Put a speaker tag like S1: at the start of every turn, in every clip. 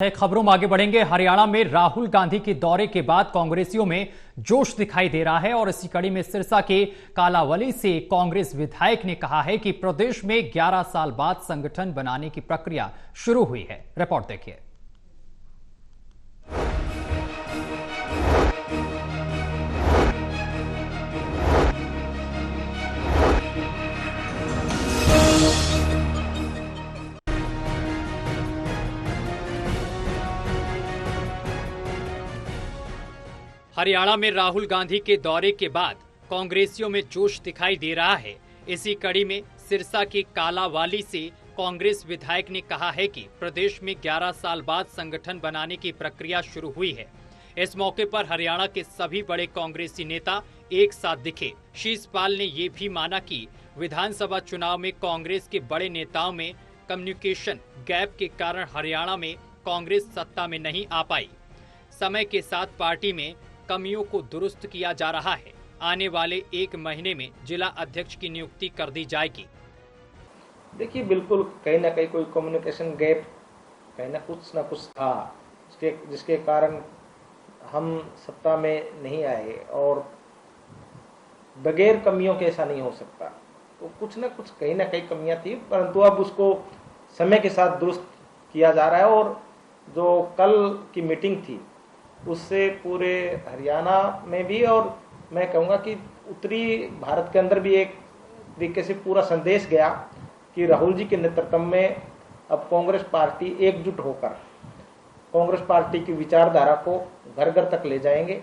S1: खबरों में आगे बढ़ेंगे। हरियाणा में राहुल गांधी के दौरे के बाद कांग्रेसियों में जोश दिखाई दे रहा है और इसी कड़ी में सिरसा के कालावली से कांग्रेस विधायक ने कहा है कि प्रदेश में 11 साल बाद संगठन बनाने की प्रक्रिया शुरू हुई है। रिपोर्ट देखिए। हरियाणा में राहुल गांधी के दौरे के बाद कांग्रेसियों में जोश दिखाई दे रहा है। इसी कड़ी में सिरसा के कालावाली से कांग्रेस विधायक ने कहा है कि प्रदेश में 11 साल बाद संगठन बनाने की प्रक्रिया शुरू हुई है। इस मौके पर हरियाणा के सभी बड़े कांग्रेसी नेता एक साथ दिखे। शीशपाल ने ये भी माना कि विधानसभा चुनाव में कांग्रेस के बड़े नेताओं में कम्युनिकेशन गैप के कारण हरियाणा में कांग्रेस सत्ता में नहीं आ पाई। समय के साथ पार्टी में कमियों को दुरुस्त किया जा रहा है। आने वाले 1 महीने में जिला अध्यक्ष की नियुक्ति कर दी जाएगी।
S2: देखिए, बिल्कुल कहीं ना कहीं कोई कम्युनिकेशन गैप कहीं ना कुछ था जिसके कारण हम सत्ता में नहीं आए, और बगैर कमियों के ऐसा नहीं हो सकता। तो कुछ ना कुछ कहीं ना कहीं कमियां थी, परंतु अब उसको समय के साथ दुरुस्त किया जा रहा है। और जो कल की मीटिंग थी उससे पूरे हरियाणा में भी, और मैं कहूँगा कि उत्तरी भारत के अंदर भी एक तरीके से पूरा संदेश गया कि राहुल जी के नेतृत्व में अब कांग्रेस पार्टी एकजुट होकर कांग्रेस पार्टी की विचारधारा को घर घर तक ले जाएंगे।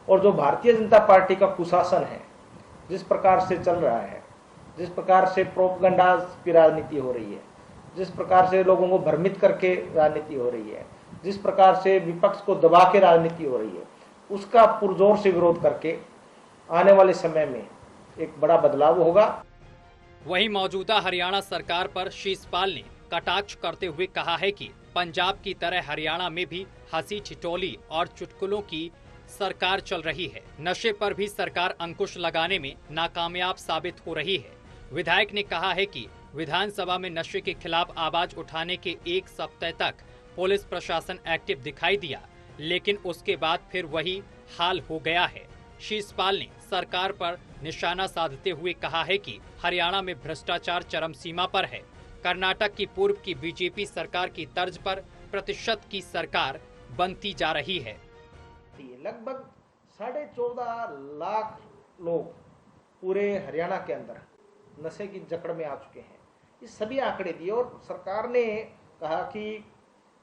S2: और जो भारतीय जनता पार्टी का कुशासन है, जिस प्रकार से चल रहा है, जिस प्रकार से प्रोपगंडा की राजनीति हो रही है, जिस प्रकार से लोगों को भ्रमित करके राजनीति हो रही है, जिस प्रकार से विपक्ष को दबा के राजनीति हो रही है, उसका पुरजोर से विरोध करके आने वाले समय में एक बड़ा बदलाव होगा।
S1: वहीं मौजूदा हरियाणा सरकार पर शीशपाल ने कटाक्ष करते हुए कहा है कि पंजाब की तरह हरियाणा में भी हंसी ठिठोली और चुटकुलों की सरकार चल रही है। नशे पर भी सरकार अंकुश लगाने में नाकामयाब साबित हो रही है। विधायक ने कहा है कि विधानसभा में नशे के खिलाफ आवाज उठाने के 1 सप्ताह तक पुलिस प्रशासन एक्टिव दिखाई दिया, लेकिन उसके बाद फिर वही हाल हो गया है। शीशपाल ने सरकार पर निशाना साधते हुए कहा है कि हरियाणा में भ्रष्टाचार चरम सीमा पर है। कर्नाटक की पूर्व की बीजेपी सरकार की तर्ज पर प्रतिशत की सरकार बनती जा रही है।
S2: लगभग 14.5 लाख लोग पूरे हरियाणा के अंदर नशे की जकड़ में आ चुके हैं। ये सभी आंकड़े दिए, और सरकार ने कहा कि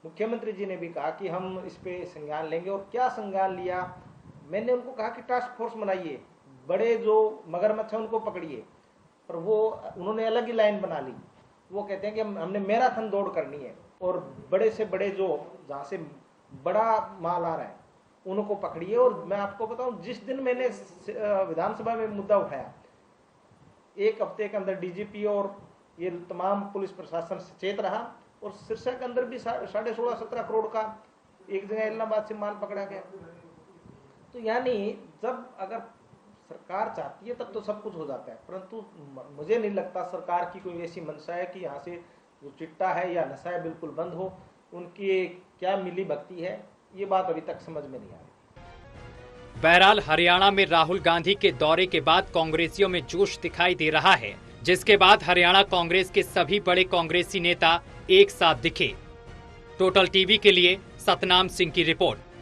S2: मुख्यमंत्री जी ने भी कहा कि हम इस पे संज्ञान लेंगे। और क्या संज्ञान लिया? मैंने उनको कहा कि टास्क फोर्स बनाइए, बड़े जो मगरमच्छ हैं उनको पकड़िए, पर वो उन्होंने अलग ही लाइन बना ली। वो कहते हैं कि हमने मैराथन दौड़ करनी है, और बड़े से बड़े जो जहाँ से बड़ा माल आ रहा है उनको पकड़िए। और मैं आपको बताऊं, जिस दिन मैंने विधानसभा में मुद्दा उठाया, 1 हफ्ते के अंदर डीजीपी और ये तमाम पुलिस प्रशासन सचेत रहा, और सिरसा के अंदर भी 16.5-17 करोड़ का एक जगह इलाहाबाद से माल पकड़ा गया। तो यानी जब अगर सरकार चाहती है तब तो सब कुछ हो जाता है, परंतु मुझे नहीं लगता सरकार की कोई ऐसी मंशा है कि यहाँ से जो चिट्टा है या नशा है बिल्कुल बंद हो। उनकी क्या मिली भक्ति है, ये बात अभी तक समझ में नहीं आ रही।
S1: बहरहाल हरियाणा में राहुल गांधी के दौरे के बाद कांग्रेसियों में जोश दिखाई दे रहा है, जिसके बाद हरियाणा कांग्रेस के सभी बड़े कांग्रेसी नेता एक साथ दिखे। टोटल टीवी के लिए सतनाम सिंह की रिपोर्ट।